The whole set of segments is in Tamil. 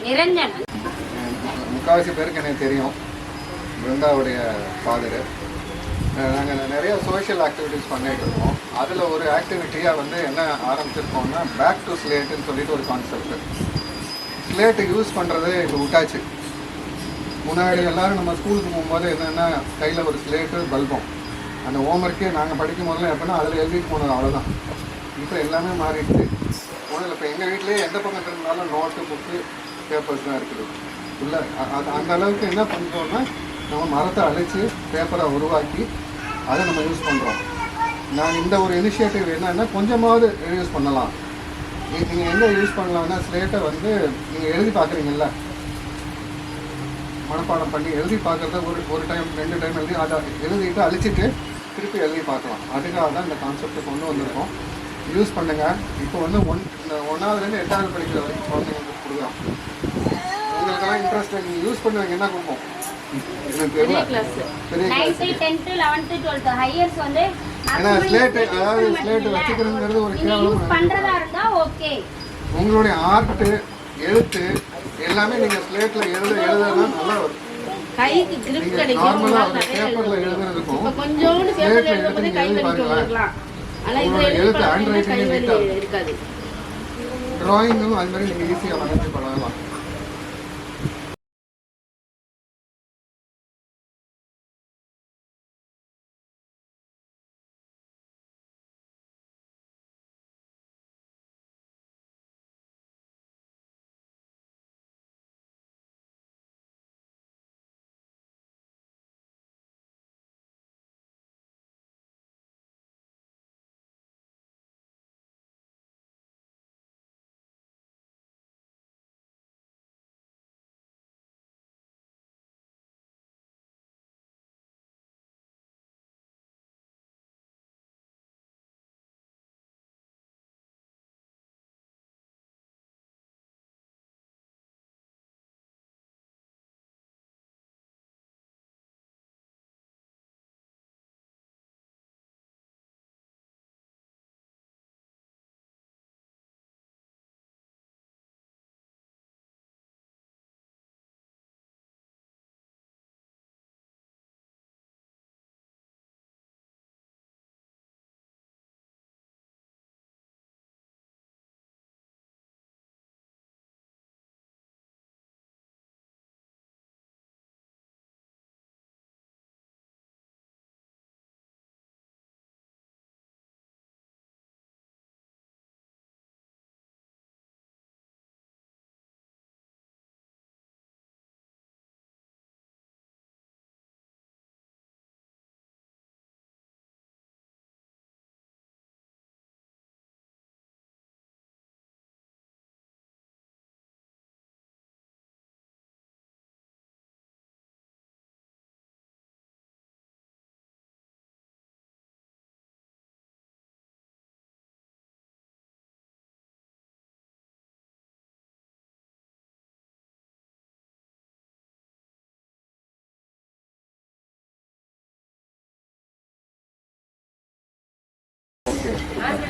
நிரஞ்சன் முக்கால்வாசி பேருக்கு எனக்கு தெரியும். பிருந்தாவுடைய ஃபாதரு. நாங்கள் நிறைய சோஷியல் ஆக்டிவிட்டீஸ் பண்ணிகிட்டு இருக்கோம். அதில் ஒரு ஆக்டிவிட்டியாக வந்து என்ன ஆரம்பிச்சிருக்கோம்னா பேக் டு ஸ்லேட்டுன்னு சொல்லிட்டு ஒரு கான்செப்ட். ஸ்லேட்டு யூஸ் பண்ணுறதே இப்போ விட்டாச்சு. முன்னாடி எல்லோரும் நம்ம ஸ்கூலுக்கு போகும்போது என்னென்னா கையில் ஒரு ஸ்லேட்டு பல்பம், அந்த ஹோம்ஒர்க்கே நாங்கள் படிக்கும் போதெல்லாம் எப்படின்னா அதில் எழுதிட்டு போனது அவ்வளோதான். இப்போ எல்லாமே மாறிடுச்சு. ஒன்றும் இப்போ எங்கள் வீட்லேயே எந்த பக்கம் இருந்தாலும் நோட்டு புக்கு பேப்பர்ஸ் தான் இருக்குது. இல்லை அது அந்த அளவுக்கு என்ன பண்ணுறோன்னா நம்ம மரத்தை அழைச்சி பேப்பரை உருவாக்கி அதை நம்ம யூஸ் பண்ணுறோம். நான் இந்த ஒரு இனிஷியேட்டிவ் என்னென்னா கொஞ்சமாவது யூஸ் பண்ணலாம். நீங்கள் எங்கே யூஸ் பண்ணலாம்னா ஸ்லேட்டை வந்து நீங்கள் எழுதி பார்க்குறீங்கள, மனப்பாடம் பண்ணி எழுதி பார்க்குறத ஒரு டைம் 2 டைம் எழுதி அதை எழுதிட்டு அழிச்சிட்டு திருப்பி எழுதி பார்க்கலாம். அதுக்காக தான் இந்த கான்செப்டை கொண்டு வந்திருக்கோம். யூஸ் பண்ணுங்கள். இப்போ வந்து 1ஆவதுலேருந்து 8ஆவது படிக்கிற வரைக்கும் குழந்தைங்களுக்கு கொடுக்குறோம். உங்களுக்கெல்லாம் இன்ட்ரெஸ்ட் நீங்கள் யூஸ் பண்ணுவீங்க என்ன கொடுப்போம் எனக்கு தெரியல. ஏன்னா ஸ்லேட்டு அதாவது ஸ்லேட்டு வச்சுக்கிறதுங்கிறது ஒரு கேவலம். உங்களுடைய ஆர்ட்டு எழுத்து எல்லாமே நீங்கள் ஸ்லேட்டில் எழுதுனா நல்லா வரும். கைக்கு கிரிப் கிடைக்கும். நார்மலா பேப்பர்ல எழுதுறதுக்கும் கொஞ்சோண்டு பேப்பர்ல எழுதும்போது கை வலிக்கலாம். ஆனா இதுல எழுத்து ஹேண்ட் ரைட்டிங் இருக்காது. டிராயிங்கும் அது மாதிரி நீங்க ஈஸியா வரைஞ்சு பண்ணலாம்.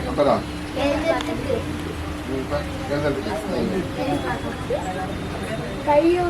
அப்பதான் கையோ